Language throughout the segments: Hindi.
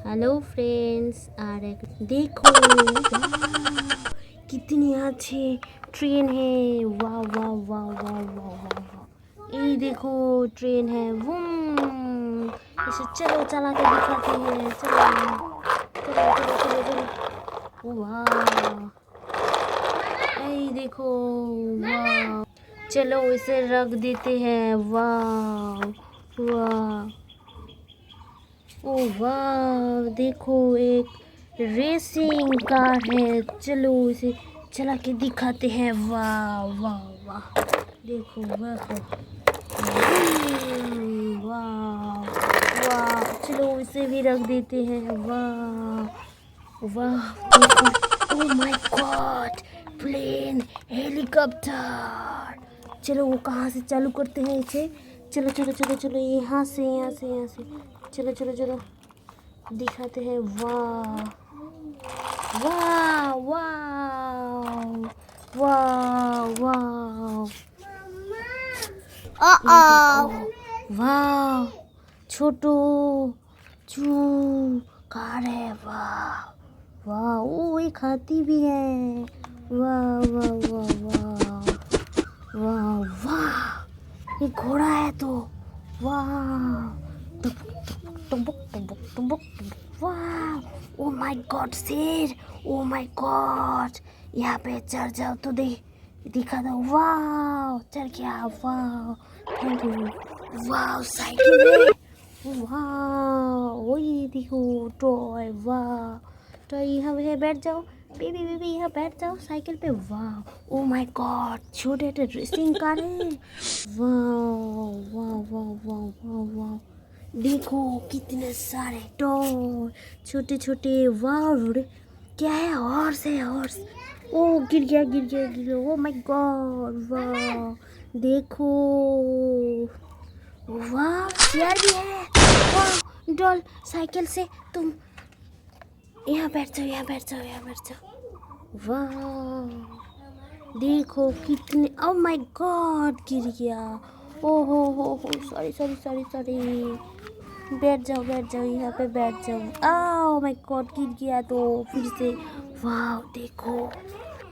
हेलो फ्रेंड्स और एक देखो कितनी अच्छी ट्रेन है। वाह वाह वाह वाह वाह वाह वाह। ये देखो ट्रेन है। वूम इसे चलो चला के दिखाते हैं। चलो चलो चलो चलो चलो। वाह ये देखो। वाह चलो इसे रख देते हैं। वाह वाह ओ वाह देखो एक रेसिंग कार है। चलो इसे चला के दिखाते हैं। वाह वाह वाह देखो देखो। वाह वाह चलो इसे भी रख देते हैं। वाह वाह देखो। Oh my God plane helicopter. चलो वो कहाँ से चालू करते हैं इसे। चलो चलो चलो चलो यहाँ से यहाँ से यहाँ से चलो चलो चलो दिखाते हैं। वाह वाह वाह वाह वाह देखो। वाह छोटू चू कार है। वाह वाह ओ एक हाथी भी है। वाह वाह वाह वाह वाह वाह ये घोड़ा है तो। वाह टुम्बुक टुम्बुक टुम्बुक टुम्बुक। वाह ओ माय गॉड शेर। ओ माय गॉड यहाँ पे चढ़ जाओ तो दिखा दो। वाह चढ़ गया। वाह थैंक यू। वाह साइकिल है। वाह वही देखो टॉय। वाह टॉय यहाँ पे बैठ जाओ। बेबी बेबी यहाँ बैठ जाओ साइकिल पे। वाह ओ माय गॉड छोटे छोटे रेसिंग कार है। वाह वाह वाह वाह वाह वाह देखो कितने सारे टॉय छोटे छोटे। वाह क्या है हॉर्स है हॉर्स। ओ गिर गया गिर गया गिर गया। ओ माय गॉड वाह देखो। वाह चेयर भी है। वाह डॉल साइकिल से तुम यहाँ बैठ जाओ यहाँ बैठ जाओ यहाँ बैठ जाओ। वाह देखो कितने। ओ माय गॉड गिर गया। ओ हो सॉरी सॉरी सॉरी सॉरी। बैठ जाओ यहाँ पे बैठ जाओ। आओ माय गॉड गिर गया तो फिर से। वाह देखो।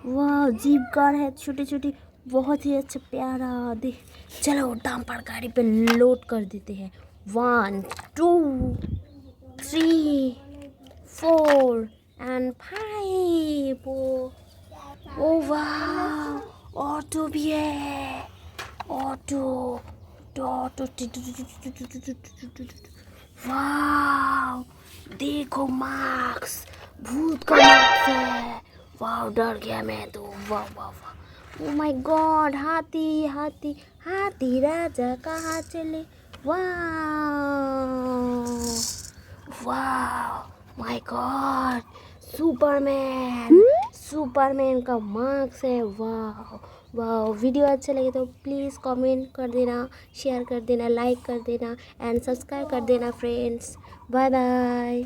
वाह जीप कार है छोटी छोटी बहुत ही अच्छा प्यारा देख। चलो डंपर गाड़ी पे लोड कर देते हैं। 1 2 3 4 and 5। ओ वाह ऑटो भी है। ऑटो ऑटो वाह देखो मार्क्स भूत का मार्क्स है। वाह डर गया मैं तो। वाह वाह वाह ओ माय गॉड हाथी हाथी हाथी राजा कहाँ चले। वाह वाह माय गॉड सुपरमैन सुपरमैन का मार्क्स है। वाह वाह वीडियो अच्छा लगे तो प्लीज़ कमेंट कर देना शेयर कर देना लाइक कर देना एंड सब्सक्राइब कर देना फ्रेंड्स। Bye bye.